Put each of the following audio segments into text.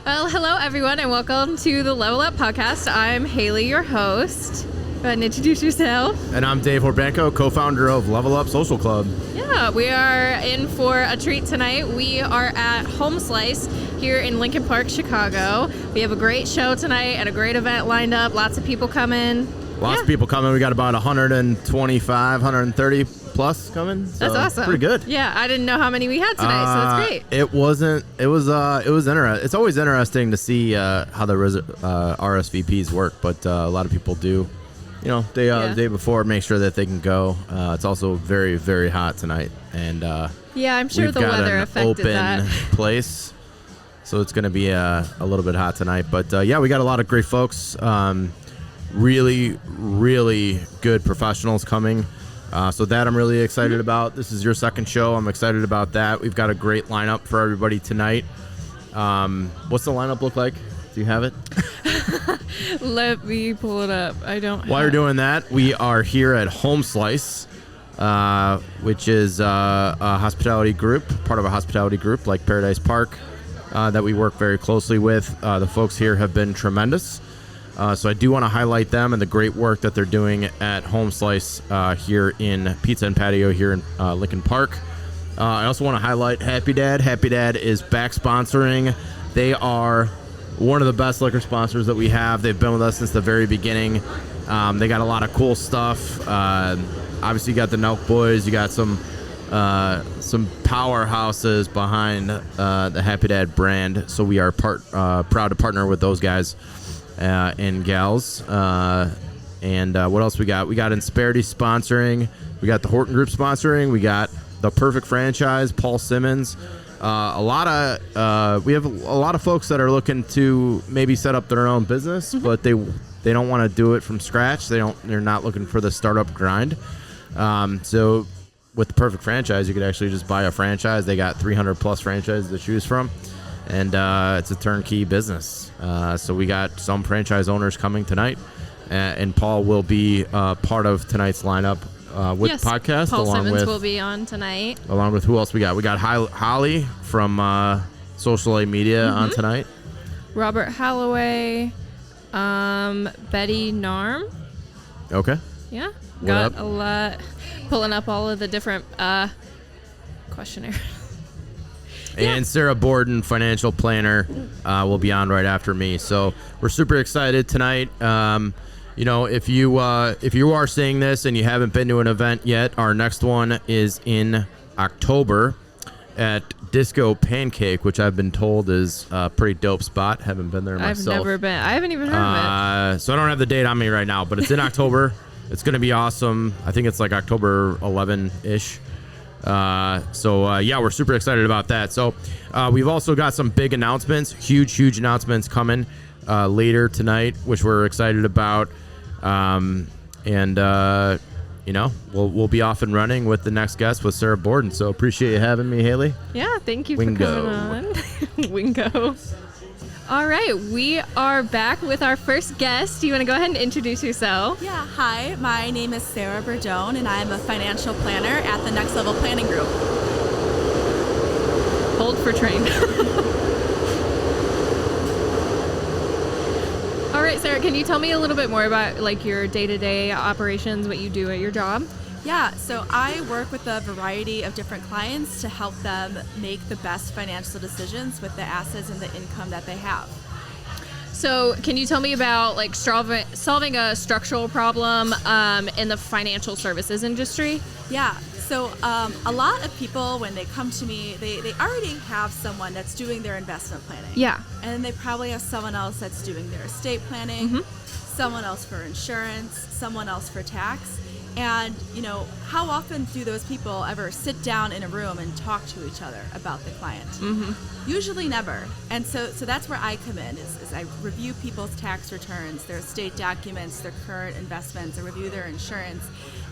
Well, hello everyone, and welcome to the Level Up podcast. I'm Haley, your host. Go ahead and introduce yourself. And I'm Dave Horbanko, co-founder of Level Up Social Club. Yeah, we are in for a treat tonight. We are at Homeslice here in Lincoln Park, Chicago. We have a great show tonight and a great event lined up. Lots of people coming. Lots of people coming. We got about 125, 130 plus coming. So that's awesome. Pretty good. Yeah, I didn't know how many we had tonight, so that's great. It was interesting. It's always interesting to see how the RSVPs work, but a lot of people do, the day before, make sure that they can go. It's also very, very hot tonight, and yeah, I'm sure the weather affected that. We've got an open place, so it's going to be a little bit hot tonight. But yeah, we got a lot of great folks. Really, really good professionals coming. So that I'm really excited about. This is your second show. I'm excited about that. We've got a great lineup for everybody tonight. What's the lineup look like? Do you have it? Let me pull it up. I don't. While you're doing that, we are here at Homeslice, which is a hospitality group, part of a hospitality group like Paradise Park that we work very closely with. The folks here have been tremendous. So I do want to highlight them and the great work that they're doing at Homeslice here in Pizza and Patio here in Lincoln Park. I also want to highlight Happy Dad. Happy Dad is back sponsoring. They are one of the best liquor sponsors that we have. They've been with us since the very beginning. They got a lot of cool stuff. Obviously, you got the Nelk Boys. You got some powerhouses behind the Happy Dad brand. So we are proud to partner with those guys. And gals, and what else we got? We got Insperity sponsoring. We got the Horton Group sponsoring. We got the Perfect Franchise, Paul Simmons. We have a lot of folks that are looking to maybe set up their own business, but they don't want to do it from scratch. They're not looking for the startup grind. So with the Perfect Franchise, you could actually just buy a franchise. They got 300 plus franchises to choose from. And it's a turnkey business. So we got some franchise owners coming tonight. And Paul will be part of tonight's lineup with the podcast. Paul Simmons will be on tonight. Along with who else we got? We got Holly from Social A Media on tonight. Robert Holloway. Betty Narm. Okay. Yeah. Got a lot. Pulling up all of the different questionnaires. And Sarah Borden, financial planner, will be on right after me. So we're super excited tonight. If you are seeing this and you haven't been to an event yet, our next one is in October at Disco Pancake, which I've been told is a pretty dope spot. Haven't been there myself. I've never been. I haven't even heard of it. So I don't have the date on me right now, but it's in October. It's going to be awesome. I think it's like October 11-ish. We're super excited about that. So we've also got some big announcements, huge announcements coming later tonight, which we're excited about. We'll be off and running with the next guest with Sarah Borden. So appreciate you having me, Haley. Yeah, thank you for coming on. Wingo. All right, we are back with our first guest. Do you want to go ahead and introduce yourself? Yeah, hi, my name is Sarah Bordone, and I'm a financial planner at the Next Level Planning Group. Hold for train. All right, Sarah, can you tell me a little bit more about your day-to-day operations, what you do at your job? Yeah, so I work with a variety of different clients to help them make the best financial decisions with the assets and the income that they have. So can you tell me about solving a structural problem in the financial services industry? Yeah, so a lot of people, when they come to me, they already have someone that's doing their investment planning. Yeah. And then they probably have someone else that's doing their estate planning, someone else for insurance, someone else for tax. And, how often do those people ever sit down in a room and talk to each other about the client? Usually never. And so that's where I come in, is I review people's tax returns, their estate documents, their current investments, I review their insurance.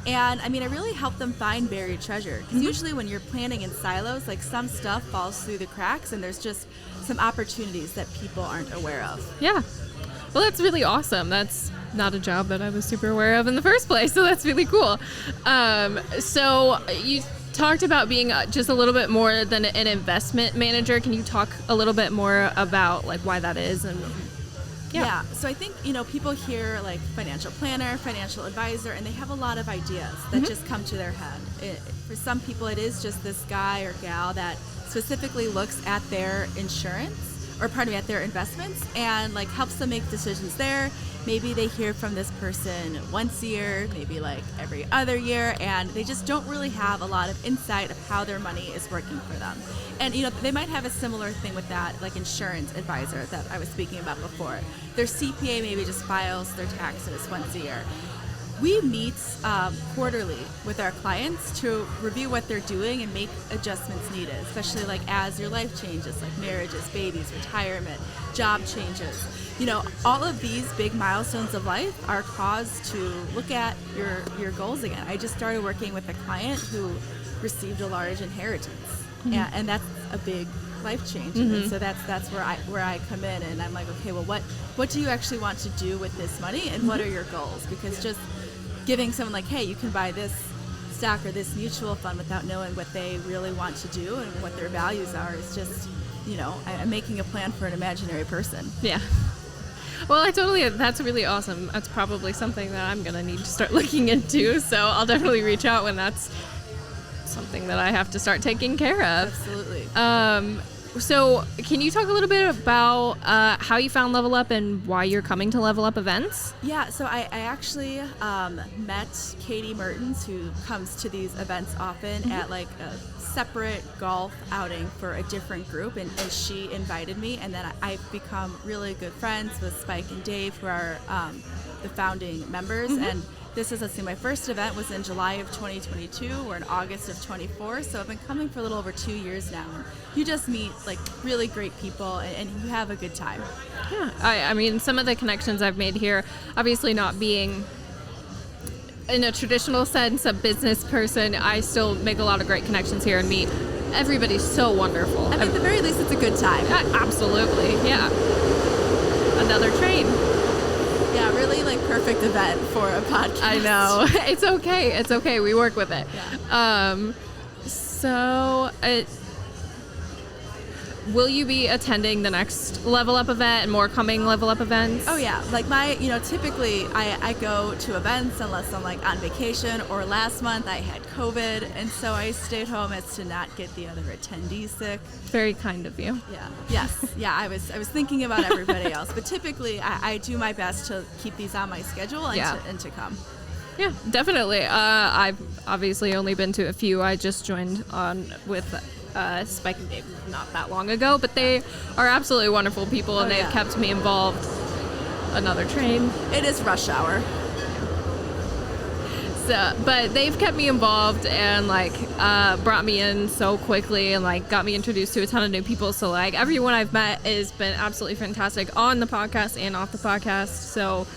And, I really help them find buried treasure. Because usually when you're planning in silos, some stuff falls through the cracks, and there's just some opportunities that people aren't aware of. Yeah. Well, that's really awesome. That's not a job that I was super aware of in the first place, so that's really cool. So you talked about being just a little bit more than an investment manager. Can you talk a little bit more about like why that is? And Yeah. So I think, people hear like financial planner, financial advisor, and they have a lot of ideas that just come to their head. For some people, it is just this guy or gal that specifically looks at their at their investments and like helps them make decisions there. Maybe they hear from this person once a year, maybe like every other year, and they just don't really have a lot of insight of how their money is working for them. And they might have a similar thing with that, like insurance advisor that I was speaking about before. Their CPA maybe just files their taxes once a year. We meet quarterly with our clients to review what they're doing and make adjustments needed, especially like as your life changes, like marriages, babies, retirement, job changes. All of these big milestones of life are cause to look at your goals again. I just started working with a client who received a large inheritance, and that's a big life change. And so that's where I come in, and I'm like, okay, well, what do you actually want to do with this money, and what are your goals? Because just giving someone like, hey, you can buy this stock or this mutual fund without knowing what they really want to do and what their values are is just, I'm making a plan for an imaginary person. Yeah. Well, that's really awesome. That's probably something that I'm going to need to start looking into. So I'll definitely reach out when that's something that I have to start taking care of. Absolutely. So can you talk a little bit about how you found Level Up and why you're coming to Level Up events? Yeah, so I actually met Katie Mertens, who comes to these events often at like a separate golf outing for a different group, and she invited me, and then I've become really good friends with Spike and Dave, who are the founding members, and this is, my first event was in July of 2022. We're in August of 24, so I've been coming for a little over 2 years now. You just meet like really great people, and you have a good time. Yeah, I mean, some of the connections I've made here, obviously not being in a traditional sense a business person, I still make a lot of great connections here and meet. Everybody's so wonderful. I mean, at the very least, it's a good time. Absolutely, yeah. Another train. Yeah, really like perfect event for a podcast. I know. It's okay. We work with it. Yeah. Will you be attending the next Level Up event and more coming Level Up events? Oh yeah, like typically I go to events unless I'm like on vacation, or last month I had COVID, and so I stayed home as to not get the other attendees sick. Very kind of you. Yeah. Yes. Yeah. I was thinking about everybody else, but typically I do my best to keep these on my schedule and to come. Yeah, definitely. I've obviously only been to a few. I just joined on with Spike and Dave not that long ago, but they are absolutely wonderful people, and they've kept me involved. Another train. It is rush hour. But they've kept me involved and like brought me in so quickly and like got me introduced to a ton of new people. So like everyone I've met has been absolutely fantastic on the podcast and off the podcast. So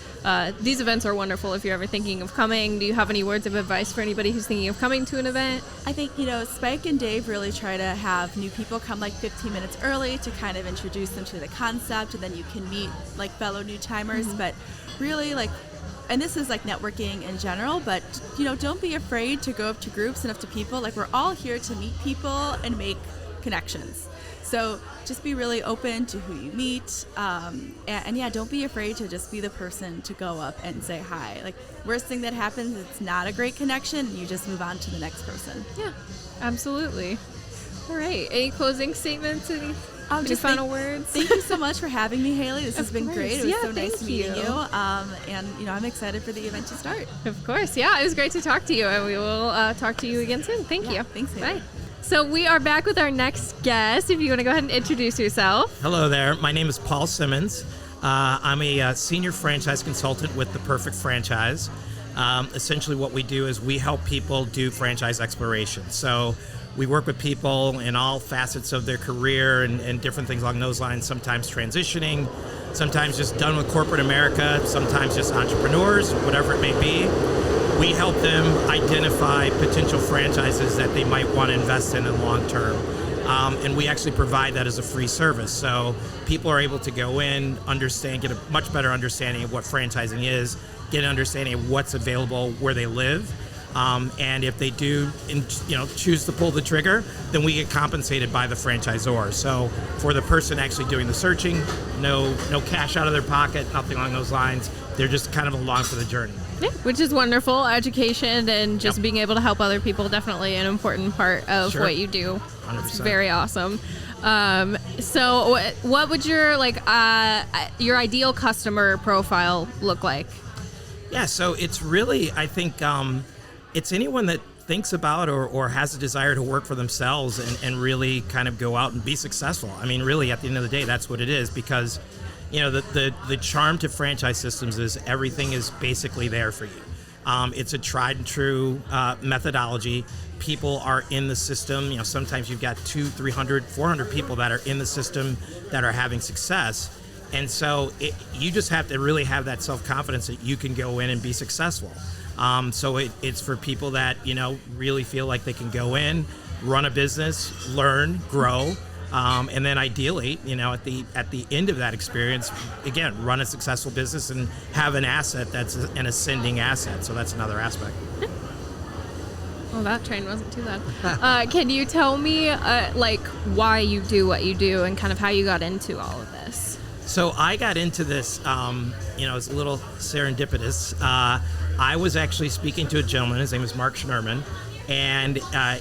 these events are wonderful if you're ever thinking of coming. Do you have any words of advice for anybody who's thinking of coming to an event? I think, Spike and Dave really try to have new people come like 15 minutes early to kind of introduce them to the concept, and then you can meet like fellow new timers. But really like, and this is like networking in general, but don't be afraid to go up to groups and up to people. Like, we're all here to meet people and make connections. So just be really open to who you meet, and don't be afraid to just be the person to go up and say hi. Like, worst thing that happens, it's not a great connection, and you just move on to the next person. Yeah, absolutely. All right, any closing statements? Any final words? Thank you so much for having me, Haley. This has been great. It was so nice meeting you. And I'm excited for the event to start. Of course, yeah. It was great to talk to you, and we will talk to you again soon. Thank you. Thanks, Haley. Bye. So we are back with our next guest. If you want to go ahead and introduce yourself. Hello there. My name is Paul Simmons. I'm a senior franchise consultant with The Perfect Franchise. Essentially what we do is we help people do franchise exploration. So we work with people in all facets of their career and different things along those lines, sometimes transitioning, sometimes just done with corporate America, sometimes just entrepreneurs, whatever it may be. We help them identify potential franchises that they might want to invest in long term. And we actually provide that as a free service. So people are able to go in, understand, get a much better understanding of what franchising is, get an understanding of what's available where they live, And if they do, choose to pull the trigger, then we get compensated by the franchisor. So for the person actually doing the searching, no cash out of their pocket, nothing along those lines. They're just kind of along for the journey. Yeah, which is wonderful. Education and just being able to help other people, definitely an important part of what you do. 100%. It's very awesome. So what would your your ideal customer profile look like? Yeah, so it's really, I think, it's anyone that thinks about or has a desire to work for themselves and really kind of go out and be successful. I mean, really, at the end of the day, that's what it is, because the charm to franchise systems is everything is basically there for you. It's a tried and true methodology. People are in the system. Sometimes you've got 200, 300, 400 people that are in the system that are having success. And so you just have to really have that self-confidence that you can go in and be successful. So it's for people that, really feel like they can go in, run a business, learn, grow, and then ideally, at the end of that experience, again, run a successful business and have an asset that's an ascending asset. So that's another aspect. Well, that train wasn't too bad. Can you tell me, why you do what you do and kind of how you got into all of this? So I got into this, it's a little serendipitous. I was actually speaking to a gentleman. His name is Mark Schnurman, and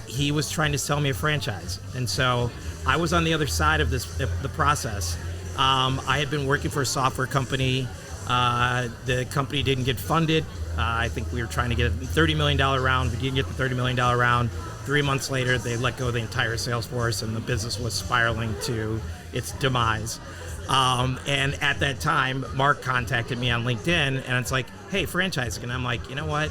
he was trying to sell me a franchise. And so I was on the other side of the process. I had been working for a software company. The company didn't get funded. I think we were trying to get a $30 million round. We didn't get the $30 million round. 3 months later, they let go of the entire sales force, and the business was spiraling to its demise. And at that time, Mark contacted me on LinkedIn, and it's like, hey, franchising. And I'm like, you know what?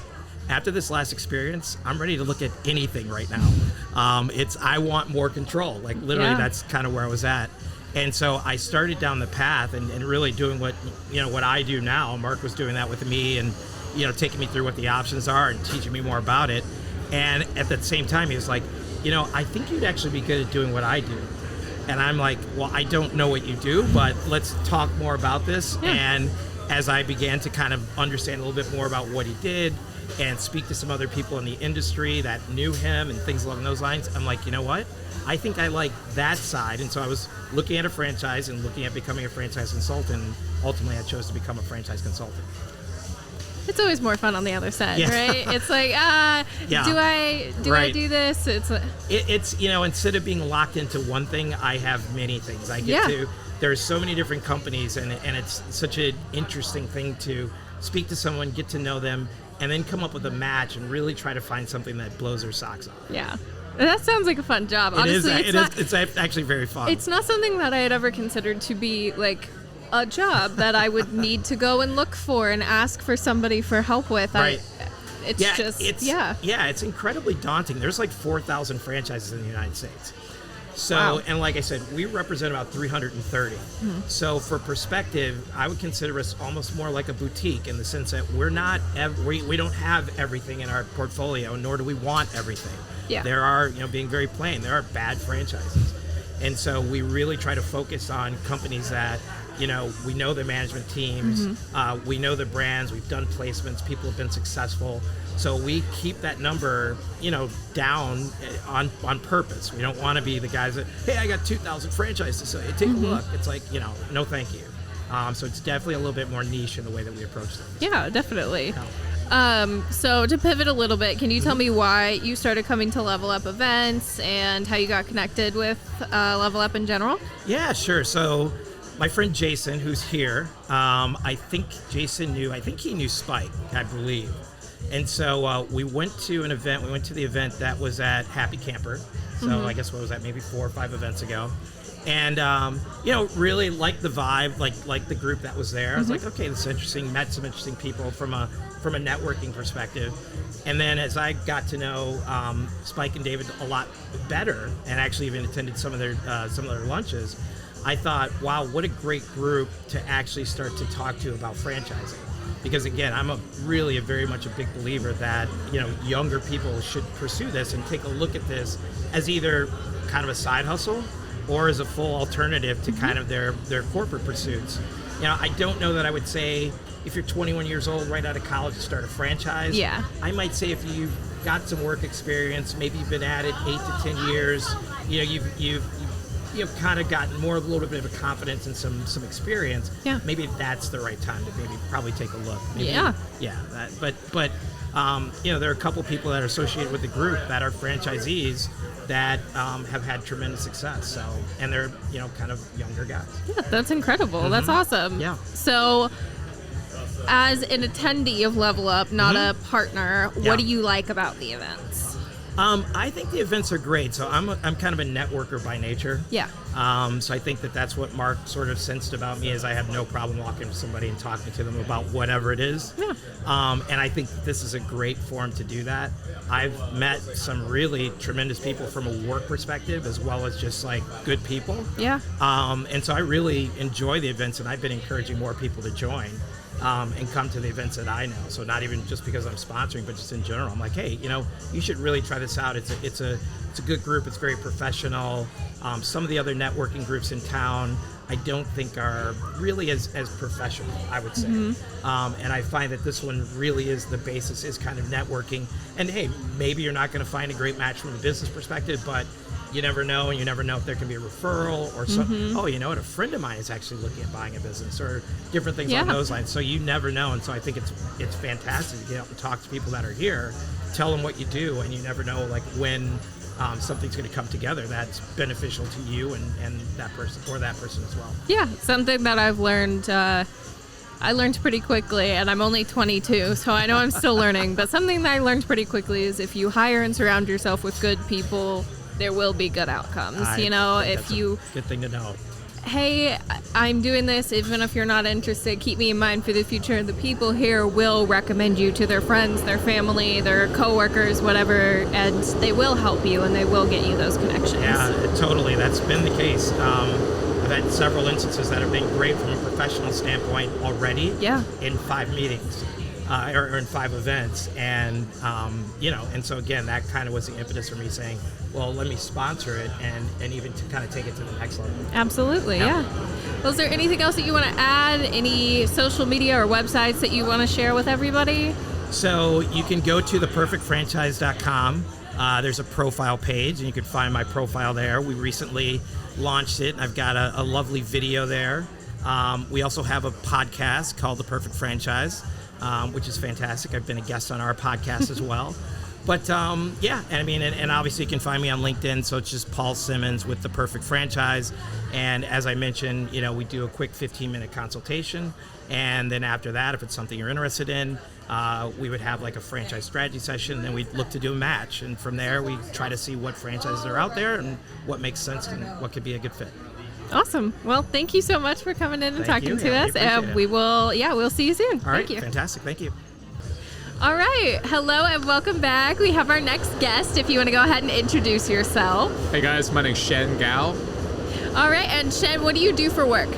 After this last experience, I'm ready to look at anything right now. I want more control. Like, literally, that's kind of where I was at. And so I started down the path and really doing what I do now. Mark was doing that with me and, taking me through what the options are and teaching me more about it. And at the same time, he was like, I think you'd actually be good at doing what I do. And I'm like, well, I don't know what you do, but let's talk more about this. Yeah. And as I began to kind of understand a little bit more about what he did and speak to some other people in the industry that knew him and things along those lines, I'm like, you know what? I think I like that side. And so I was looking at a franchise and looking at becoming a franchise consultant. And ultimately, I chose to become a franchise consultant. It's always more fun on the other side, right? It's like, do I do this? It's instead of being locked into one thing, I have many things. I get to. There's so many different companies, and it's such an interesting thing to speak to someone, get to know them, and then come up with a match and really try to find something that blows their socks off. Yeah. That sounds like a fun job. Honestly, it's actually very fun. It's not something that I had ever considered to be like a job that I would need to go and look for and ask for somebody for help with. Right. It's incredibly daunting. There's like 4,000 franchises in the United States. So, wow. And like I said, we represent about 330. Mm-hmm. So for perspective, I would consider us almost more like a boutique in the sense that we don't have everything in our portfolio, nor do we want everything. Yeah. There are, being very plain, there are bad franchises. And so we really try to focus on companies that, we know the management teams, mm-hmm. We know the brands, we've done placements, people have been successful. So we keep that number, down on purpose. We don't want to be the guys that, hey, I got 2,000 franchises, so take mm-hmm. a look. It's like, no thank you. So it's definitely a little bit more niche in the way that we approach things. Yeah, definitely. So to pivot a little bit, can you tell me why you started coming to Level Up events and how you got connected with Level Up in general? Yeah, sure. So my friend Jason, who's here, I think he knew Spike, I believe. And so we went to an event. We went to the event that was at Happy Camper. So mm-hmm. I guess what was that, maybe 4 or 5 events ago. And, really liked the vibe, like the group that was there. Mm-hmm. I was like, okay, this is interesting. Met some interesting people from a networking perspective. And then as I got to know Spike and David a lot better, and actually even attended some of their lunches, I thought, wow, what a great group to actually start to talk to about franchising. Because again, I'm very much a big believer that, younger people should pursue this and take a look at this as either kind of a side hustle or as a full alternative to kind of their corporate pursuits. I don't know that I would say if you're 21 years old, right out of college, to start a franchise. Yeah. I might say if you got some work experience, maybe you've been at it 8 to 10 years, you've kind of gotten a little bit of a confidence and some experience. Yeah. Maybe that's the right time to maybe probably take a look. Maybe, Yeah. Yeah. But there are a couple people that are associated with the group that are franchisees that have had tremendous success. So, and they're kind of younger guys. Yeah, that's incredible. That's awesome. Yeah. So, as an attendee of Level Up, not a partner, Yeah. what do you like about the events? I think the events are great. So I'm kind of a networker by nature. Yeah. So I think that's what Mark sort of sensed about me is I have no problem walking to somebody and talking to them about whatever it is. Yeah. And I think this is a great forum to do that. I've met some really tremendous people from a work perspective as well as just like good people. Yeah. And so I really enjoy the events, and I've been encouraging more people to join. And come to the events that I know. So not even just because I'm sponsoring, but just in general. I'm like, hey, you should really try this out. It's a good group. It's very professional. Some of the other networking groups in town, I don't think are really as professional, I would say. And I find that this one really is the basis, is kind of networking. And hey, maybe you're not going to find a great match from a business perspective, but you never know, and you never know if there can be a referral or something. Oh, you know what? A friend of mine is actually looking at buying a business, or different things along those lines. So you never know, and so I think it's fantastic to get out and talk to people that are here, tell them what you do, and you never know like when something's going to come together that's beneficial to you and that person as well. Yeah, something that I've learned. I learned pretty quickly, and I'm only 22, so I know I'm still learning. But something that I learned pretty quickly is if you hire and surround yourself with good people, there will be good outcomes. If you good thing to know. Hey, I'm doing this, even if you're not interested, keep me in mind for the future. The people here will recommend you to their friends, their family, their coworkers, whatever, and they will help you and they will get you those connections. Yeah, totally. That's been the case. I've had several instances that have been great from a professional standpoint already. Yeah. In 5 meetings. Or in 5 events, and and so again, that kind of was the impetus for me saying, well, let me sponsor it and even to kind of take it to the next level. Absolutely, yeah. Well, is there anything else that you want to add? Any social media or websites that you want to share with everybody? So you can go to theperfectfranchise.com. There's a profile page, and you can find my profile there. We recently launched it, and I've got a lovely video there. We also have a podcast called The Perfect Franchise, which is fantastic. I've been a guest on our podcast as well. But and obviously you can find me on LinkedIn, so it's just Paul Simmons with The Perfect Franchise. And as I mentioned, we do a quick 15-minute consultation. And then after that, if it's something you're interested in, we would have like a franchise strategy session, and then we'd look to do a match. And from there, we try to see what franchises are out there and what makes sense and what could be a good fit. Awesome. Well, thank you so much for coming in and talking to us. And we'll see you soon. All right. Thank you. Fantastic. Thank you. All right. Hello and welcome back. We have our next guest. If you want to go ahead and introduce yourself. Hey guys, my name's Shen Gao. All right. And Shen, what do you do for work?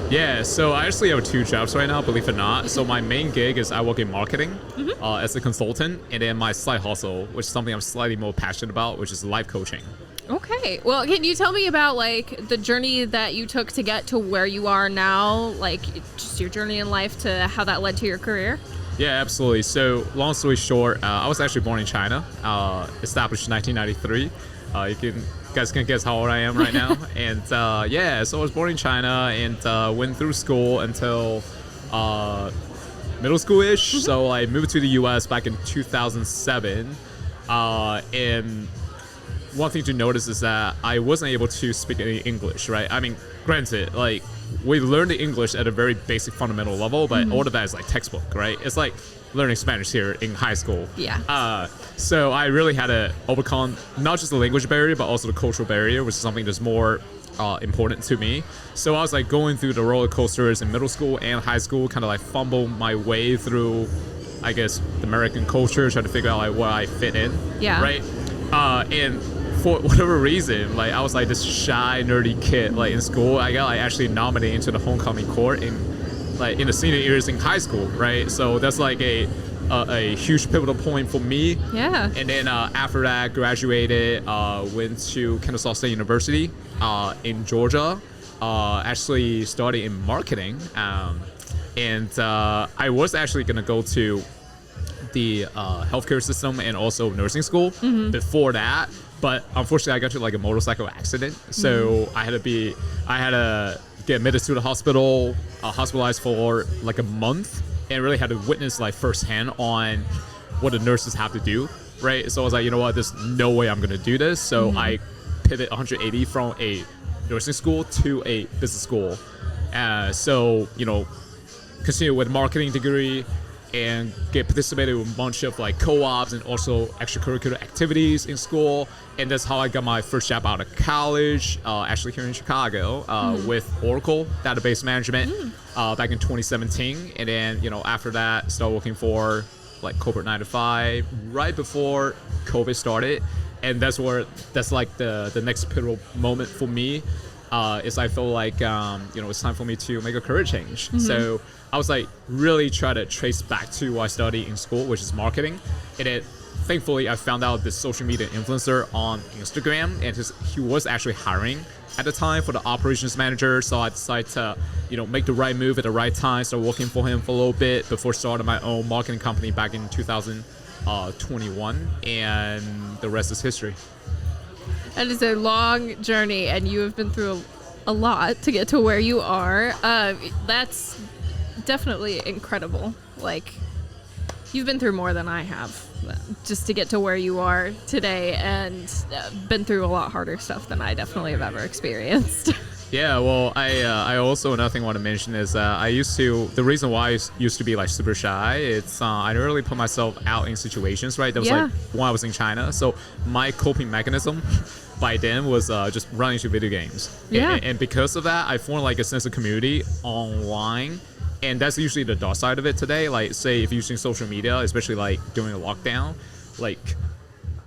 Yeah, so I actually have 2 jobs right now, believe it or not. So my main gig is I work in marketing as a consultant, and then my side hustle, which is something I'm slightly more passionate about, which is life coaching. Okay. Well, can you tell me about like the journey that you took to get to where you are now, like just your journey in life to how that led to your career? Yeah, absolutely. So long story short, I was actually born in China, established in 1993. You guys can guess how old I am right now. And so I was born in China and went through school until middle school-ish. So I moved to the U.S. back in 2007. And one thing to notice is that I wasn't able to speak any English, right? I mean, granted, like, we learned the English at a very basic fundamental level, but all of that is like textbook, right? It's like learning Spanish here in high school. Yeah. So I really had to overcome not just the language barrier, but also the cultural barrier, which is something that's more important to me. So I was like going through the roller coasters in middle school and high school, kind of like fumble my way through, I guess, the American culture, trying to figure out like where I fit in. Yeah. Right. And for whatever reason, like I was like this shy, nerdy kid. Like in school, I got like actually nominated into the homecoming court in the senior years in high school, right? So that's like a huge pivotal point for me. Yeah. And then after that, graduated, went to Kennesaw State University in Georgia. Actually started in marketing, and I was actually gonna go to the healthcare system and also nursing school before that. But unfortunately, I got to like a motorcycle accident, so I had to get admitted to the hospital, hospitalized for like a month, and really had to witness like firsthand on what the nurses have to do, right? So I was like, you know what, there's no way I'm gonna do this. So I pivot 180 from a nursing school to a business school. So, you know, continue with marketing degree and get participated with a bunch of like co-ops and also extracurricular activities in school. And that's how I got my first job out of college, actually here in Chicago, with Oracle database management back in 2017. And then, you know, after that, started working for like corporate 9 to 5 right before COVID started. And that's like the next pivotal moment for me. Is I feel like, you know, it's time for me to make a career change. So I was like really try to trace back to what I studied in school, which is marketing. And it, thankfully, I found out this social media influencer on Instagram, and he was actually hiring at the time for the operations manager. So I decided to, you know, make the right move at the right time. Started working for him for a little bit before starting my own marketing company back in 2021, and the rest is history. That is a long journey, and you have been through a lot to get to where you are. That's definitely incredible. Like, you've been through more than I have just to get to where you are today, and been through a lot harder stuff than I definitely have ever experienced. Yeah, well, I also, another thing I want to mention is the reason why I used to be like super shy, it's I didn't really put myself out in situations, right? That was like when I was in China. So my coping mechanism by then was just running to video games. Yeah. And because of that, I formed like a sense of community online. And that's usually the dark side of it today. Like, say if you're using social media, especially like during a lockdown, like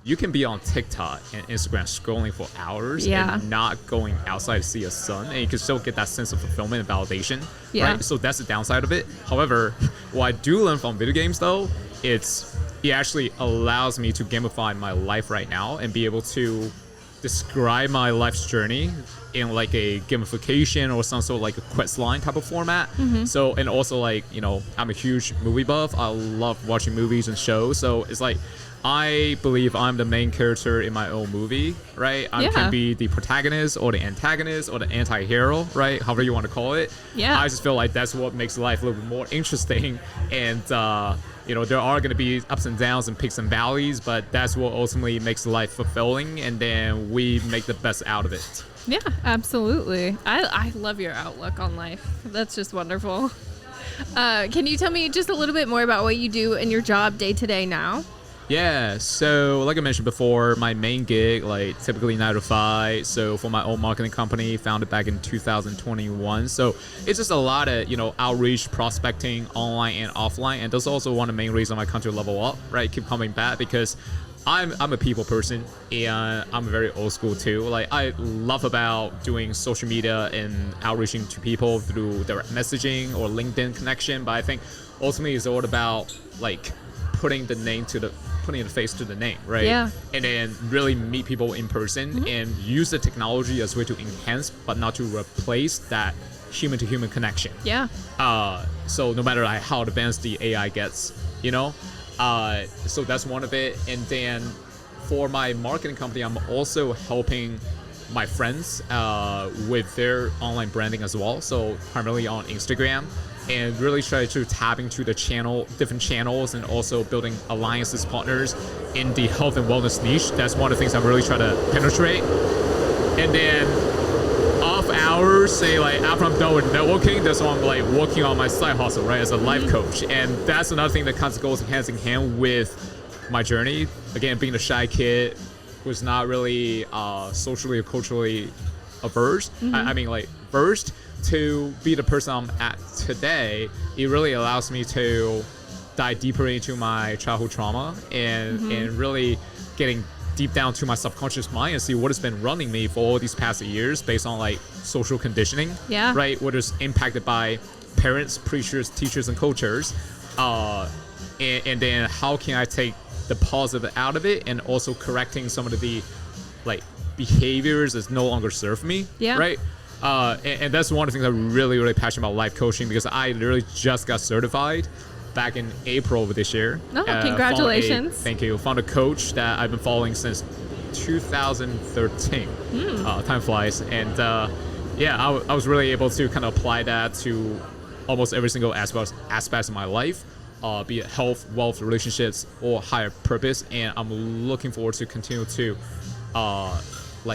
you can be on TikTok and Instagram scrolling for hours and not going outside to see a sun, and you can still get that sense of fulfillment and validation, right? So that's the downside of it. However, what I do learn from video games though, it actually allows me to gamify my life right now and be able to describe my life's journey in like a gamification or some sort of like a quest line type of format. So, and also like, you know, I'm a huge movie buff. I love watching movies and shows. So it's like, I believe I'm the main character in my own movie, right? I can be the protagonist or the antagonist or the anti-hero, right? However you want to call it. Yeah. I just feel like that's what makes life a little bit more interesting. And, you know, there are going to be ups and downs and peaks and valleys, but that's what ultimately makes life fulfilling. And then we make the best out of it. Yeah, absolutely. I love your outlook on life. That's just wonderful. Can you tell me just a little bit more about what you do in your job day to day now? Yeah, so like I mentioned before, my main gig, like typically 9 to 5. So for my own marketing company, founded back in 2021. So it's just a lot of, you know, outreach, prospecting, online and offline. And that's also one of the main reasons I come to Level Up, right? Keep coming back because I'm a people person, and I'm very old school too. Like, I love about doing social media and outreaching to people through direct messaging or LinkedIn connection. But I think ultimately it's all about like putting the face to the name, right? Yeah. And then really meet people in person and use the technology as a way to enhance, but not to replace that human to human connection. Yeah. So no matter like how advanced the AI gets, you know. So that's one of it. And then for my marketing company, I'm also helping my friends with their online branding as well. So primarily on Instagram, and really try to tap into the different channels, and also building alliances, partners in the health and wellness niche. That's one of the things I'm really trying to penetrate. And then off hours, say like after I'm done with networking, that's when I'm like working on my side hustle, right, as a life coach. And that's another thing that kind of goes hand in hand with my journey. Again, being a shy kid who's not really socially or culturally averse. I mean, like versed, to be the person I'm at today. It really allows me to dive deeper into my childhood trauma and really getting deep down to my subconscious mind and see what has been running me for all these past years based on like social conditioning, right? What is impacted by parents, preachers, teachers, and coaches, and then how can I take the positive out of it, and also correcting some of the like behaviors that no longer serve me, right? And that's one of the things I'm really, really passionate about life coaching, because I literally just got certified back in April of this year. Oh, congratulations. Thank you. Found a coach that I've been following since 2013. Time flies. And I was really able to kind of apply that to almost every single aspect of my life, be it health, wealth, relationships, or higher purpose. And I'm looking forward to continue to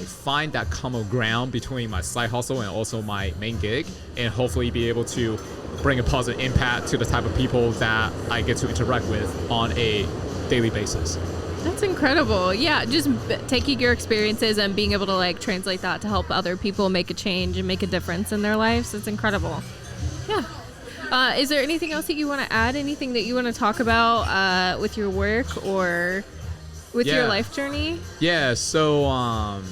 find that common ground between my side hustle and also my main gig, and hopefully be able to bring a positive impact to the type of people that I get to interact with on a daily basis. That's incredible. Yeah, just taking your experiences and being able to like translate that to help other people make a change and make a difference in their lives. It's incredible. Yeah. Is there anything else that you want to add? Anything that you want to talk about with your work or with your life journey? Yeah. So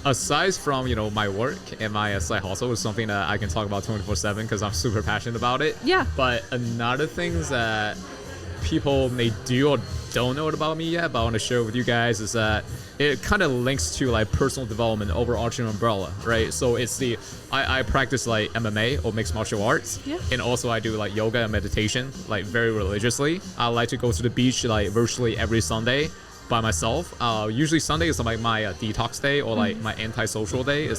aside from my work and my side hustle is something that I can talk about 24/7 because I'm super passionate about it. Yeah. But another things that people may do or don't know about me yet, but I want to share with you guys is that it kind of links to like personal development overarching umbrella, right? So it's I practice like MMA or mixed martial arts, and also I do like yoga and meditation like very religiously. I like to go to the beach like virtually every Sunday by myself. Usually Sunday is like my detox day or like my anti-social day.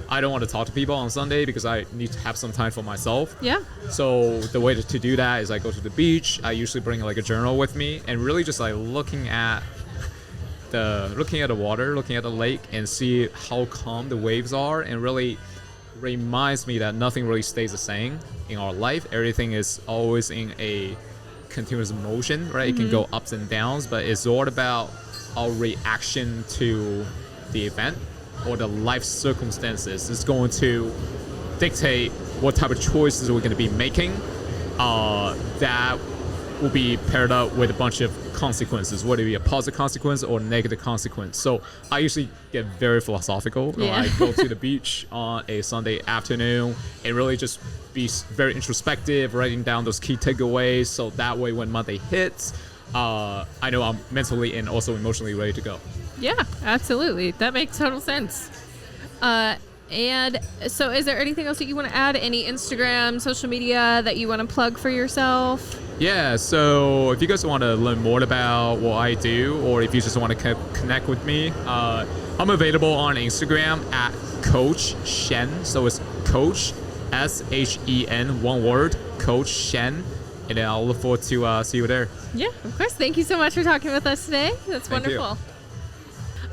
I don't want to talk to people on Sunday because I need to have some time for myself. Yeah. So the way to do that is I go to the beach. I usually bring like a journal with me and really just like looking at the water, looking at the lake, and see how calm the waves are, and really reminds me that nothing really stays the same in our life. Everything is always in a continuous motion, right? It can go ups and downs, but it's all about our reaction to the event or the life circumstances. It's going to dictate what type of choices we're going to be making. That will be paired up with a bunch of consequences, whether it be a positive consequence or negative consequence. So I usually get very philosophical when I go to the beach on a Sunday afternoon and really just be very introspective, writing down those key takeaways, so that way when Monday hits, I know I'm mentally and also emotionally ready to go. Yeah, absolutely. That makes total sense. And so is there anything else that you want to add? Any Instagram, social media that you want to plug for yourself? Yeah, so if you guys want to learn more about what I do, or if you just want to connect with me, I'm available on Instagram at Coach Shen. So it's Coach, S-H-E-N, one word, Coach Shen. And then I'll look forward to see you there. Yeah, of course. Thank you so much for talking with us today. That's wonderful.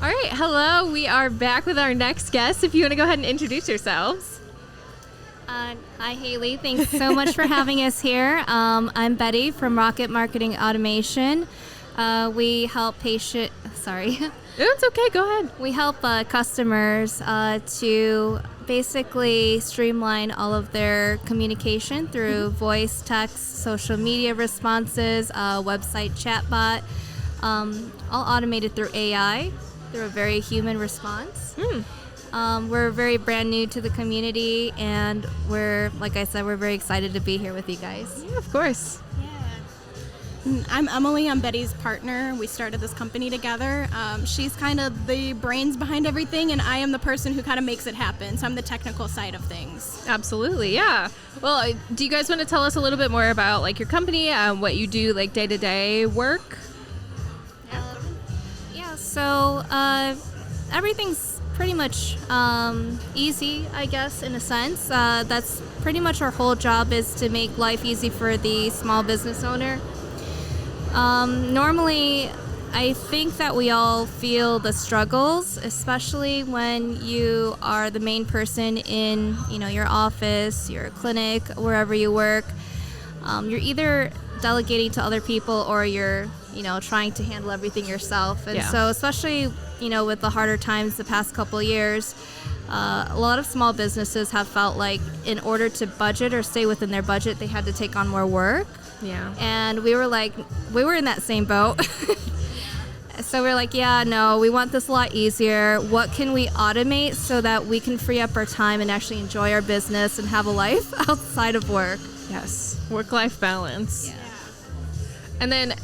All right, hello. We are back with our next guest. If you want to go ahead and introduce yourselves. Hi, Haley. Thanks so much for having us here. I'm Betty from Rocket Marketing Automation. We help It's okay. Go ahead. We help customers to basically streamline all of their communication through voice, text, social media responses, website chatbot, all automated through AI, through a very human response. We're very brand new to the community, and like I said, we're very excited to be here with you guys. Yeah, of course. I'm Emily. I'm Betty's partner. We started this company together. She's kind of the brains behind everything, and I am the person who kind of makes it happen. So I'm the technical side of things. Absolutely, yeah. Well, do you guys want to tell us a little bit more about like your company, what you do, like day-to-day work? So everything's pretty much easy, I guess, in a sense. That's pretty much our whole job, is to make life easy for the small business owner. Normally, I think that we all feel the struggles, especially when you are the main person in, your office, your clinic, wherever you work. You're either delegating to other people or you're, trying to handle everything yourself. And so especially, with the harder times the past couple of years, a lot of small businesses have felt like in order to budget or stay within their budget, they had to take on more work. Yeah. And we were in that same boat. So we're like, we want this a lot easier. What can we automate so that we can free up our time and actually enjoy our business and have a life outside of work? Yes. Work-life balance. Yeah. And then,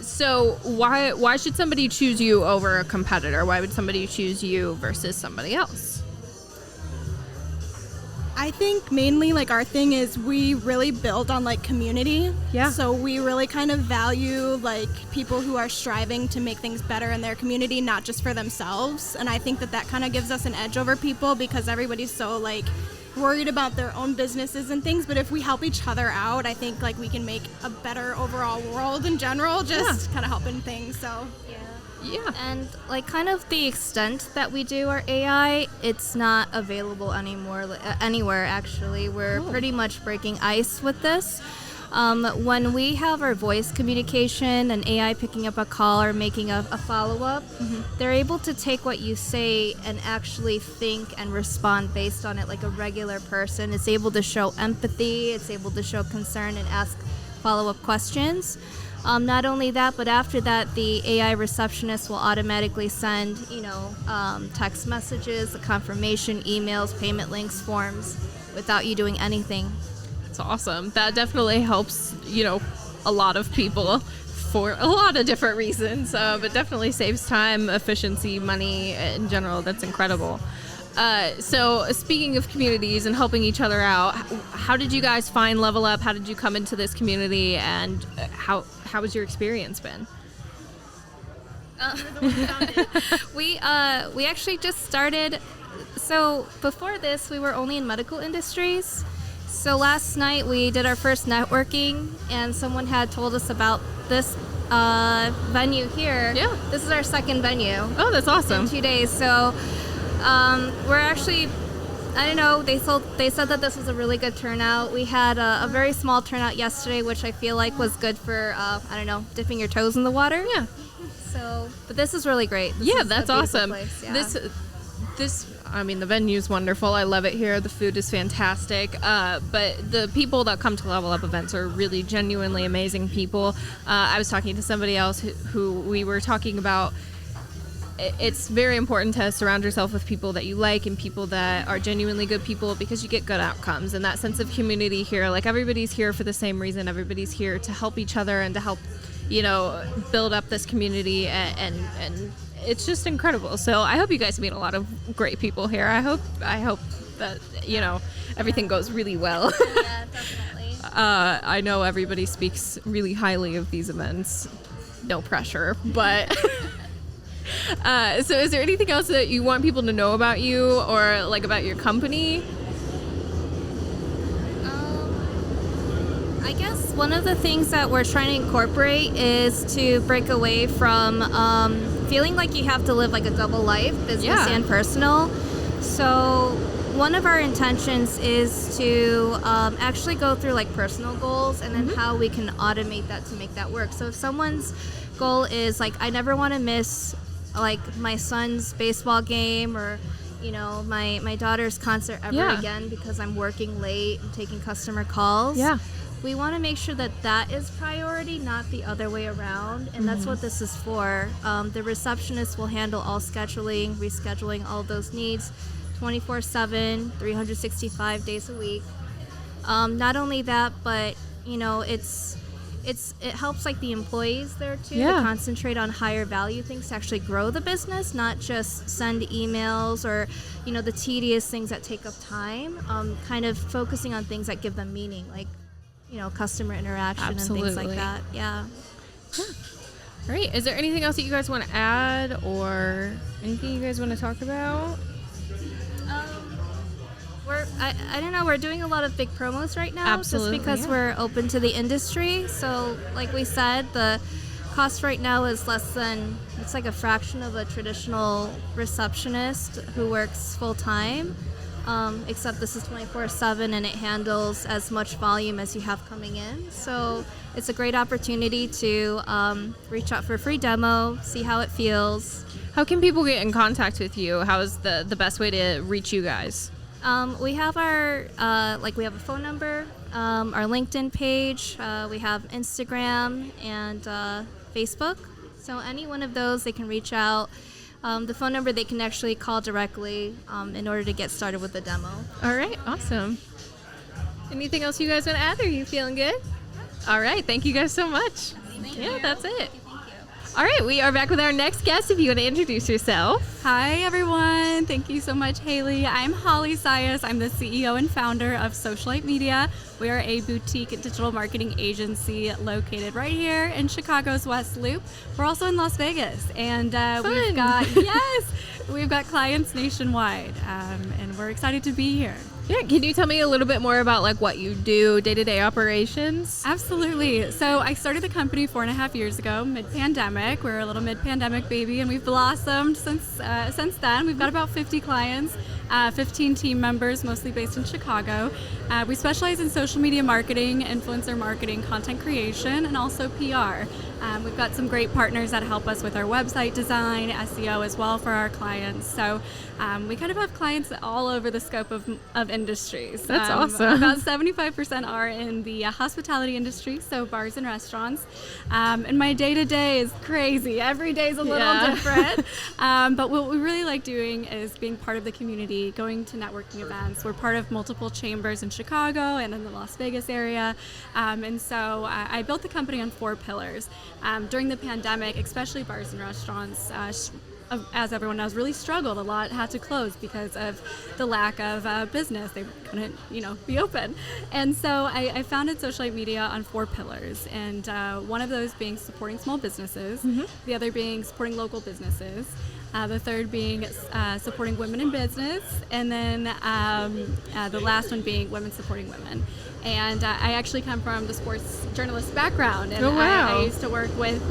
so why should somebody choose you over a competitor? Why would somebody choose you versus somebody else? I think mainly like our thing is we really build on like community. Yeah. So we really kind of value like people who are striving to make things better in their community, not just for themselves. And I think that kind of gives us an edge over people because everybody's so like worried about their own businesses and things. But if we help each other out, I think like we can make a better overall world in general, just kind of helping things. So Yeah. And like kind of the extent that we do our AI, it's not available anymore anywhere actually. We're pretty much breaking ice with this. When we have our voice communication and AI picking up a call or making a follow-up, they're able to take what you say and actually think and respond based on it like a regular person. It's able to show empathy, it's able to show concern and ask follow-up questions. Not only that, but after that, the AI receptionist will automatically send, text messages, the confirmation, emails, payment links, forms, without you doing anything. It's awesome. That definitely helps, a lot of people for a lot of different reasons, but definitely saves time, efficiency, money in general. That's incredible. So speaking of communities and helping each other out, how did you guys find Level Up? How did you come into this community, and how has your experience been? We actually just started. So before this, we were only in medical industries. So last night we did our first networking, and someone had told us about this venue here. Yeah. This is our second venue. Oh, that's awesome. In 2 days. So we're actually, I don't know, they said that this was a really good turnout. We had a very small turnout yesterday, which I feel like was good for, dipping your toes in the water. Yeah. So, but this is really great. This Yeah, is a that's beautiful awesome. place, yeah. The venue's wonderful. I love it here. The food is fantastic. But the people that come to Level Up events are really genuinely amazing people. I was talking to somebody else who we were talking about. It's very important to surround yourself with people that you like and people that are genuinely good people, because you get good outcomes. And that sense of community here, like everybody's here for the same reason. Everybody's here to help each other and to help, build up this community, and it's just incredible. So I hope you guys meet a lot of great people here. I hope that, everything goes really well. Yeah, definitely. I know everybody speaks really highly of these events. No pressure, but... so is there anything else that you want people to know about you or like about your company? I guess one of the things that we're trying to incorporate is to break away from feeling like you have to live like a double life, business and personal. So one of our intentions is to actually go through like personal goals and then how we can automate that to make that work. So if someone's goal is like, I never want to miss like my son's baseball game or my daughter's concert ever again because I'm working late and taking customer calls. We want to make sure that is priority, not the other way around, and that's what this is for. The receptionist will handle all scheduling, rescheduling, all those needs 24/7, 365 days a week. Not only that, but it helps like the employees there too to concentrate on higher value things to actually grow the business, not just send emails or the tedious things that take up time. Kind of focusing on things that give them meaning, like customer interaction and things like that. Yeah. Great. Is there anything else that you guys want to add or anything you guys want to talk about? I don't know, we're doing a lot of big promos right now. Absolutely, just because we're open to the industry. So like we said, the cost right now is less than, it's like a fraction of a traditional receptionist who works full time, except this is 24/7 and it handles as much volume as you have coming in. So it's a great opportunity to reach out for a free demo, see how it feels. How can people get in contact with you? How is the best way to reach you guys? We have our, we have a phone number, our LinkedIn page, we have Instagram and Facebook. So any one of those, they can reach out. The phone number, they can actually call directly in order to get started with the demo. All right, awesome. Anything else you guys want to add? Are you feeling good? All right, thank you guys so much. Thank you. That's it. Thank you. All right, we are back with our next guest. If you want to introduce yourself. Hi, everyone. Thank you so much, Haley. I'm Holly Sias. I'm the CEO and founder of Socialite Media. We are a boutique digital marketing agency located right here in Chicago's West Loop. We're also in Las Vegas, and we've got clients nationwide, and we're excited to be here. Yeah, can you tell me a little bit more about like what you do, day-to-day operations? Absolutely. So I started the company 4.5 years ago, mid-pandemic. We're a little mid-pandemic baby, and we've blossomed since then. We've got about 50 clients, 15 team members, mostly based in Chicago. We specialize in social media marketing, influencer marketing, content creation, and also PR. We've got some great partners that help us with our website design, SEO as well for our clients. So we kind of have clients all over the scope of industries. That's awesome. About 75% are in the hospitality industry, so bars and restaurants. And my day-to-day is crazy. Every day is a little different. But what we really like doing is being part of the community, going to networking events. We're part of multiple chambers in Chicago and in the Las Vegas area. And so I built the company on 4 pillars. During the pandemic, especially bars and restaurants, as everyone knows, really struggled. A lot had to close because of the lack of business. They couldn't, be open. And so I founded Socialite Media on 4 pillars, and one of those being supporting small businesses, the other being supporting local businesses, the third being supporting women in business, and then the last one being women supporting women. And I actually come from the sports journalist background, and I used to work with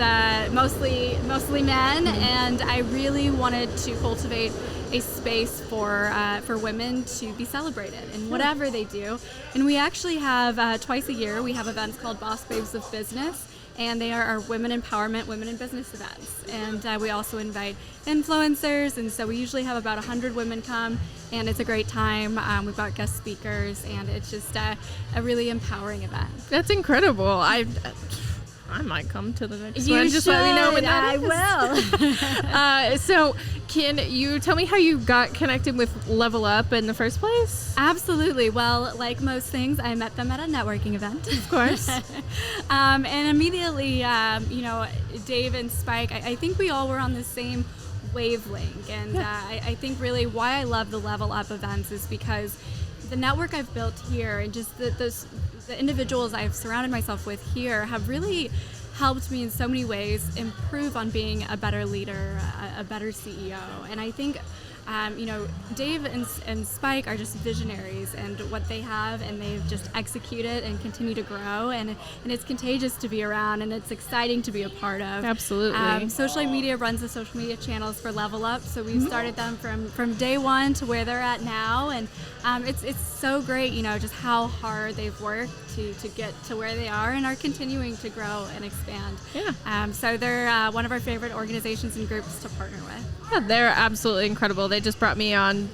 mostly men, and I really wanted to cultivate a space for women to be celebrated in whatever they do. And we actually have twice a year we have events called Boss Babes of Business, and they are our women empowerment, women in business events. And we also invite influencers, and so we usually have about 100 women come, and it's a great time. We've got guest speakers, and it's just a really empowering event. That's incredible. I might come to the next one. Just should. let me know when I will. So can you tell me how you got connected with Level Up in the first place? Absolutely. Well, like most things, I met them at a networking event. Of course. And immediately, Dave and Spike, I think we all were on the same wavelength. And I think really why I love the Level Up events is because the network I've built here and just the individuals I've surrounded myself with here have really helped me in so many ways improve on being a better leader, a better CEO. And I think Dave and Spike are just visionaries, and what they have, and they've just executed and continue to grow, and it's contagious to be around, and it's exciting to be a part of. Absolutely. Socialite Media runs the social media channels for Level Up, so we've started them from day one to where they're at now, and it's so great, just how hard they've worked to get to where they are and are continuing to grow and expand. Yeah. So they're one of our favorite organizations and groups to partner with. Yeah, they're absolutely incredible. They just brought me on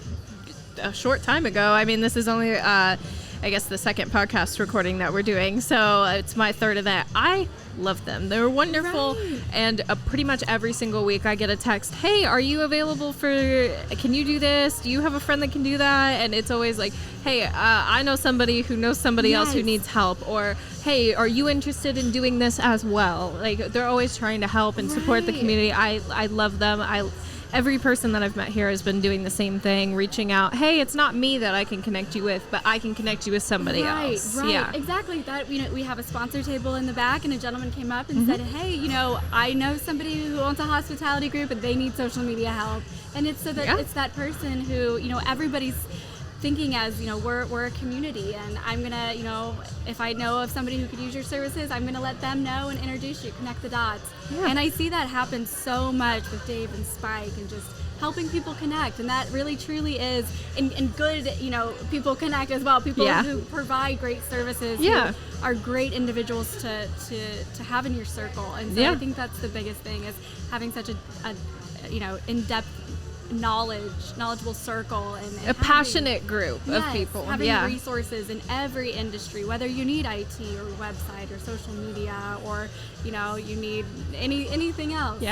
a short time ago. I mean, this is only, I guess, the second podcast recording that we're doing, so it's my third of that. I love them. They're wonderful, and pretty much every single week I get a text, hey, are you available can you do this? Do you have a friend that can do that? And it's always like, hey, I know somebody who knows somebody else who needs help, or hey, are you interested in doing this as well? Like, they're always trying to help and support the community. I love them. Every person that I've met here has been doing the same thing, reaching out. Hey, it's not me that I can connect you with, but I can connect you with somebody else. Right, yeah, exactly. That we have a sponsor table in the back, and a gentleman came up and said, "Hey, I know somebody who owns a hospitality group, and they need social media help." And it's so that it's that person who everybody's thinking as we're a community, and I'm gonna if I know of somebody who could use your services, I'm gonna let them know and introduce you, connect the dots. And I see that happen so much with Dave and Spike, and just helping people connect, and that really truly is and good people connect as well, people who provide great services, who are great individuals to have in your circle. And so I think that's the biggest thing, is having such a in-depth knowledgeable circle, and a passionate group of people. Having resources in every industry, whether you need IT or website or social media, or you need anything else.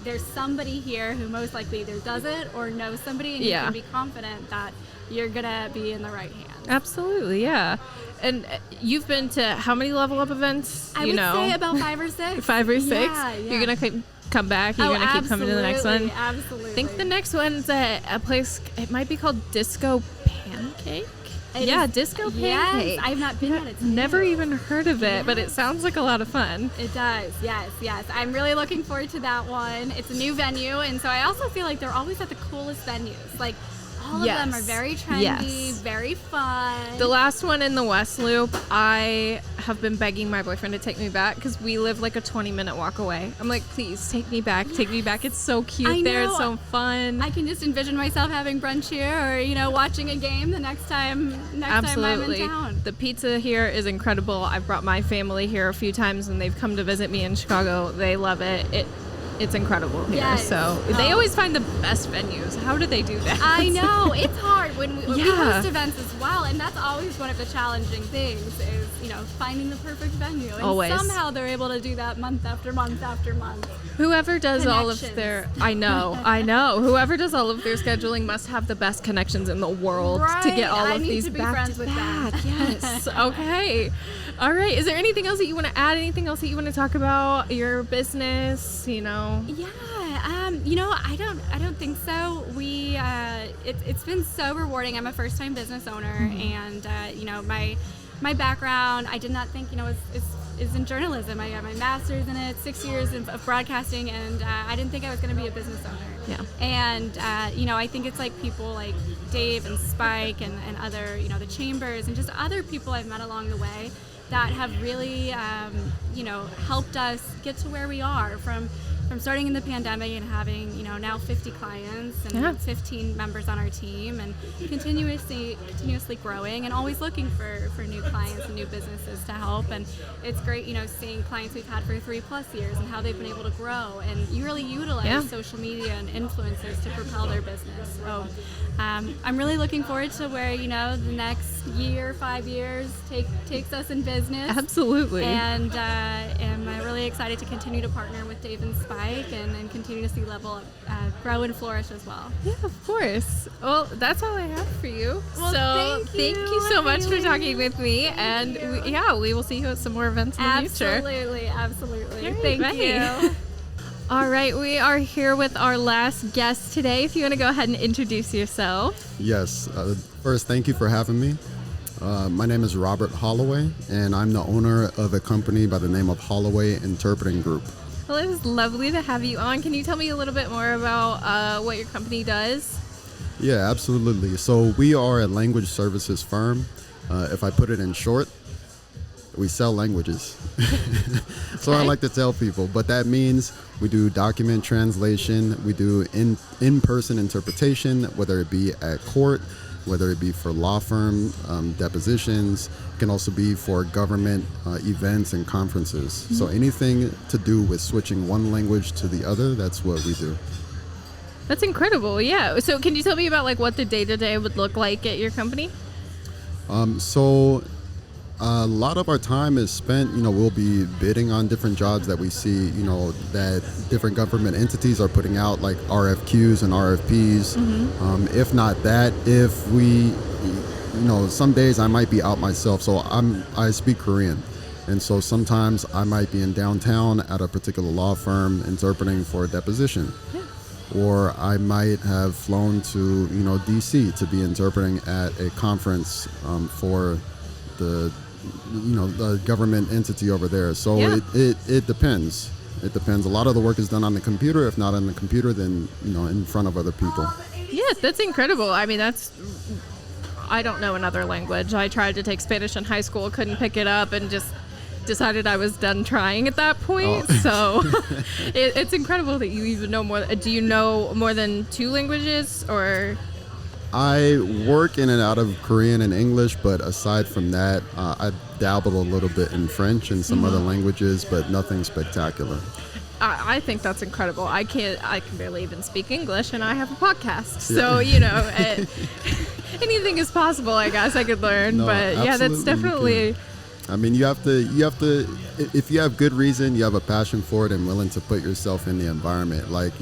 There's somebody here who most likely either does it or knows somebody, and you can be confident that you're gonna be in the right hands. Absolutely, yeah. And you've been to how many Level Up events? I would say about 5 or 6. 5 or 6? Yeah. You're gonna come back? You're gonna keep coming to the next one? Absolutely. I think the next one's a place. It might be called Disco Pancake. Disco Pancake. Yes, I've not been at it. Never even heard of it, but it sounds like a lot of fun. It does, yes. I'm really looking forward to that one. It's a new venue, and so I also feel like they're always at the coolest venues. Like, all of them are very trendy, very fun. The last one in the West Loop, I have been begging my boyfriend to take me back because we live like a 20-minute walk away. I'm like, please take me back, take me back. It's so cute there. It's so fun. I can just envision myself having brunch here, or watching a game the next time I'm in town. The pizza here is incredible. I've brought my family here a few times when they've come to visit me in Chicago. They love it. It's incredible here. Yes. So they always find the best venues. How do they do that? I know. It's hard when we host events as well, and that's always one of the challenging things is, finding the perfect venue. And always. Somehow they're able to do that month after month after month. Whoever does all of their I know. Whoever does all of their scheduling must have the best connections in the world to get all of these back to back. Yes. Okay. All right. Is there anything else that you want to add? Anything else that you want to talk about? Your business, Yeah. I don't think so. It's been so rewarding. I'm a first-time business owner, and my background, I did not think is in journalism. I got my master's in it, 6 years of broadcasting, and I didn't think I was going to be a business owner. Yeah. And I think it's like people like Dave and Spike and other the Chambers and just other people I've met along the way that have really helped us get to where we are from starting in the pandemic and having now 50 clients and 15 members on our team, and continuously growing and always looking for new clients and new businesses to help. And it's great seeing clients we've had for 3+ years and how they've been able to grow, and you really utilize social media and influencers to propel their business. So I'm really looking forward to where the next year, 5 years takes us in business. Absolutely. And am really excited to continue to partner with Dave and Spike and continue to see Level grow and flourish as well. Yeah, of course. Well, that's all I have for you. Well, so thank you so much for talking with me. And we will see you at some more events in the future. Absolutely. Right, Thank you. All right, we are here with our last guest today. If you want to go ahead and introduce yourself. Yes. First, thank you for having me. My name is Robert Holloway, and I'm the owner of a company by the name of Holloway Interpreting Group. Well, it was lovely to have you on. Can you tell me a little bit more about what your company does? Yeah, absolutely. So we are a language services firm. If I put it in short, we sell languages. So I like to tell people, but that means we do document translation, we do in-person interpretation, whether it be at court, whether it be for law firm depositions. It can also be for government events and conferences. So anything to do with switching one language to the other, that's what we do. That's incredible. Yeah. So can you tell me about what the day-to-day would look like at your company? So a lot of our time is spent, we'll be bidding on different jobs that we see, that different government entities are putting out, like RFQs and RFPs. If not that, if we, some days I might be out myself. So I speak Korean. And so sometimes I might be in downtown at a particular law firm interpreting for a deposition. Yeah. Or I might have flown to, DC to be interpreting at a conference for the government entity over there. So it depends. It depends. A lot of the work is done on the computer. If not on the computer, then in front of other people. Yeah, that's incredible. I mean, I don't know another language. I tried to take Spanish in high school, couldn't pick it up, and just decided I was done trying at that point. So it's incredible that you even know more. Do you know more than 2 languages, or? I work in and out of Korean and English, but aside from that, I've dabbled a little bit in French and some other languages, but nothing spectacular. I think that's incredible. I can barely even speak English, and I have a podcast. So, anything is possible, I guess I could learn. No, but yeah, that's definitely. I mean, you have to, if you have good reason, you have a passion for it and willing to put yourself in the environment. Like,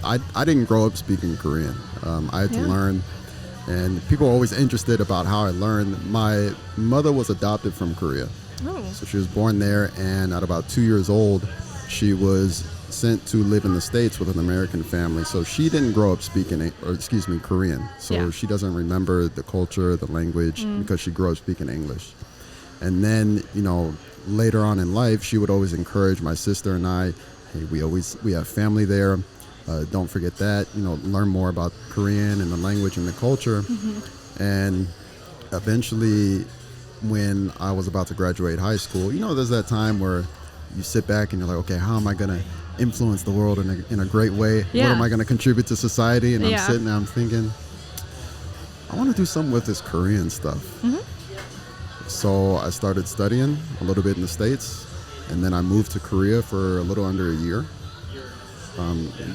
I didn't grow up speaking Korean. I had to learn. And people are always interested about how I learned. My mother was adopted from Korea. Oh. So she was born there, and at about 2 years old, she was sent to live in the States with an American family. So she didn't grow up speaking, Korean. So she doesn't remember the culture, the language, because she grew up speaking English. And then, later on in life, she would always encourage my sister and I, hey, we have family there. Don't forget that, learn more about Korean and the language and the culture. And eventually, when I was about to graduate high school, there's that time where you sit back and you're like, okay, how am I going to influence the world in a great way? Yeah. What am I going to contribute to society? And I'm sitting there, I'm thinking, I want to do something with this Korean stuff. So I started studying a little bit in the States, and then I moved to Korea for a little under a year,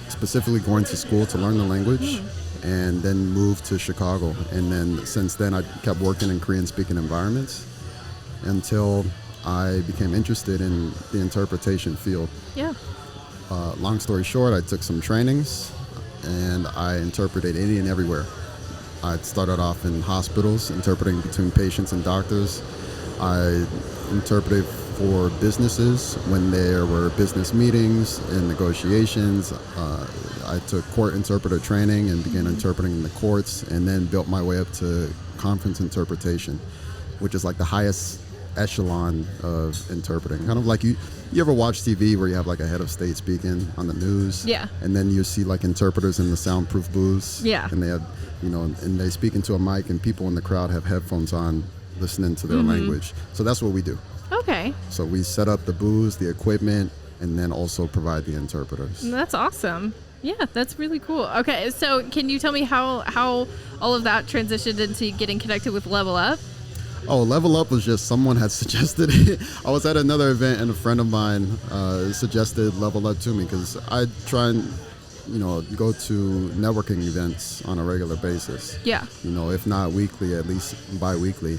specifically going to school to learn the language, and then moved to Chicago. And then since then, I kept working in Korean-speaking environments until I became interested in the interpretation field. Yeah. Long story short, I took some trainings, and I interpreted any and everywhere. I started off in hospitals, interpreting between patients and doctors. I interpreted for businesses when there were business meetings and negotiations. I took court interpreter training and began interpreting in the courts, and then built my way up to conference interpretation, which is like the highest echelon of interpreting. Kind of like you ever watch TV where you have like a head of state speaking on the news? Yeah. And then you see like interpreters in the soundproof booths. Yeah. And they have, and they speak into a mic, and people in the crowd have headphones on listening to their language. So that's what we do. Okay. So we set up the booths, the equipment, and then also provide the interpreters. That's awesome. Yeah, that's really cool. Okay, so can you tell me how all of that transitioned into getting connected with Level Up? Oh, Level Up was just someone had suggested it. I was at another event, and a friend of mine suggested Level Up to me because I try and, go to networking events on a regular basis. Yeah. If not weekly, at least bi-weekly.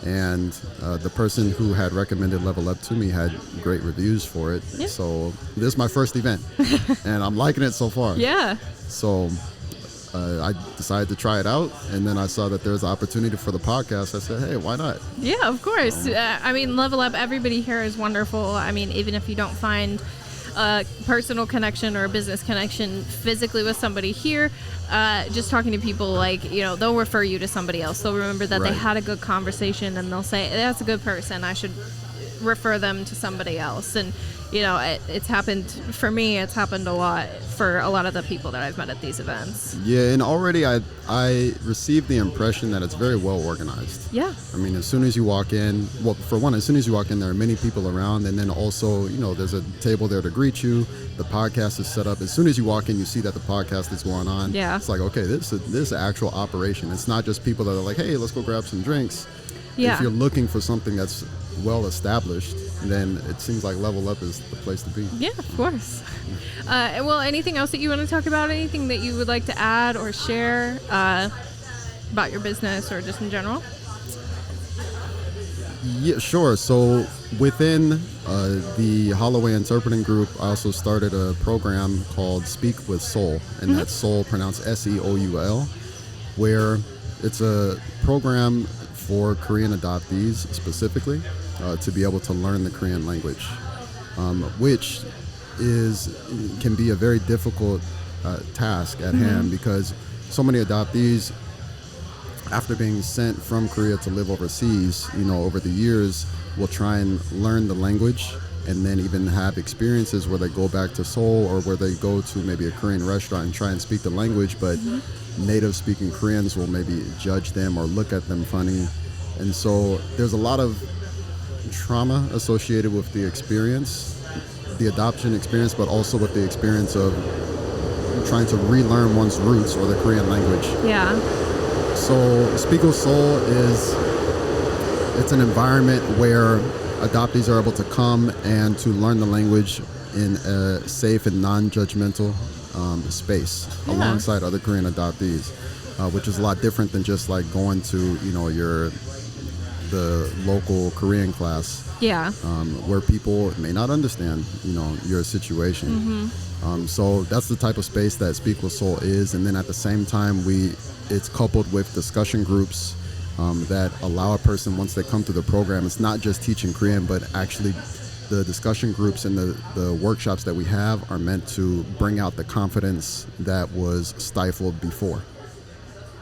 And the person who had recommended Level Up to me had great reviews for it. Yeah. So this is my first event, and I'm liking it so far. Yeah. So I decided to try it out, and then I saw that there's an opportunity for the podcast. I said, hey, why not? Yeah, of course. Level Up, everybody here is wonderful. Even if you don't find a personal connection or a business connection physically with somebody here, just talking to people, they'll refer you to somebody else. They'll remember that they had a good conversation, and they'll say, that's a good person, I should refer them to somebody else. And it's happened for me. It's happened a lot for a lot of the people that I've met at these events. Yeah, and already I received the impression that it's very well organized. Yeah. As soon as you walk in, as soon as you walk in, there are many people around, and then also, there's a table there to greet you. The podcast is set up. As soon as you walk in, you see that the podcast is going on. Yeah. It's like, okay, this is an actual operation. It's not just people that are like, hey, let's go grab some drinks. Yeah. If you're looking for something that's well established, then it seems like Level Up is the place to be. Yeah, of course. Anything else that you want to talk about? Anything that you would like to add or share about your business or just in general? Yeah, sure. So within the Holloway Interpreting Group, I also started a program called Speak with Soul, and that's Soul pronounced Seoul, where it's a program for Korean adoptees specifically to be able to learn the Korean language, which can be a very difficult task at hand, because so many adoptees, after being sent from Korea to live overseas, over the years, will try and learn the language, and then even have experiences where they go back to Seoul, or where they go to maybe a Korean restaurant and try and speak the language, but native speaking Koreans will maybe judge them or look at them funny. And so there's a lot of trauma associated with the experience, the adoption experience, but also with the experience of trying to relearn one's roots or the Korean language. Yeah. So Speak with Soul it's an environment where adoptees are able to come and to learn the language in a safe and non-judgmental space alongside other Korean adoptees, which is a lot different than just like going to the local Korean class, where people may not understand your situation. So that's the type of space that Speak with Soul is. And then at the same time, it's coupled with discussion groups that allow a person, once they come to the program, it's not just teaching Korean, but actually the discussion groups and the workshops that we have are meant to bring out the confidence that was stifled before,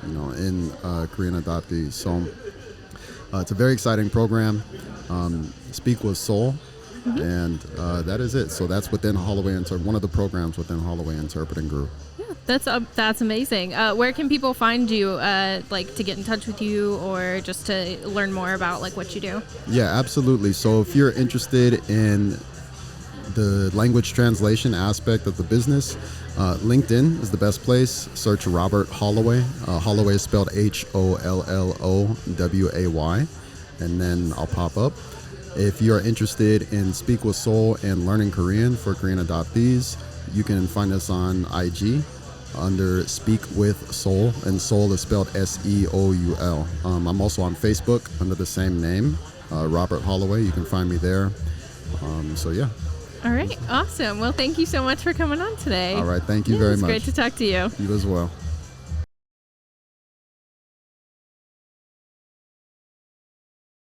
in Korean adoptees. So it's a very exciting program. Speak with Soul, and that is it. So that's within Holloway one of the programs within Holloway Interpreting Group. That's amazing. Where can people find you, like to get in touch with you or just to learn more about like what you do? Yeah, absolutely. So if you're interested in the language translation aspect of the business, LinkedIn is the best place. Search Robert Holloway. Holloway is spelled Holloway, and then I'll pop up. If you're interested in Speak with Soul and learning Korean for Korean adoptees, you can find us on IG under Speak with Soul, and Soul is spelled Seoul. I'm also on Facebook under the same name, Robert Holloway. You can find me there. So yeah. All right, awesome. Well, thank you so much for coming on today. All right, thank you very much. It's great to talk to you. You as well.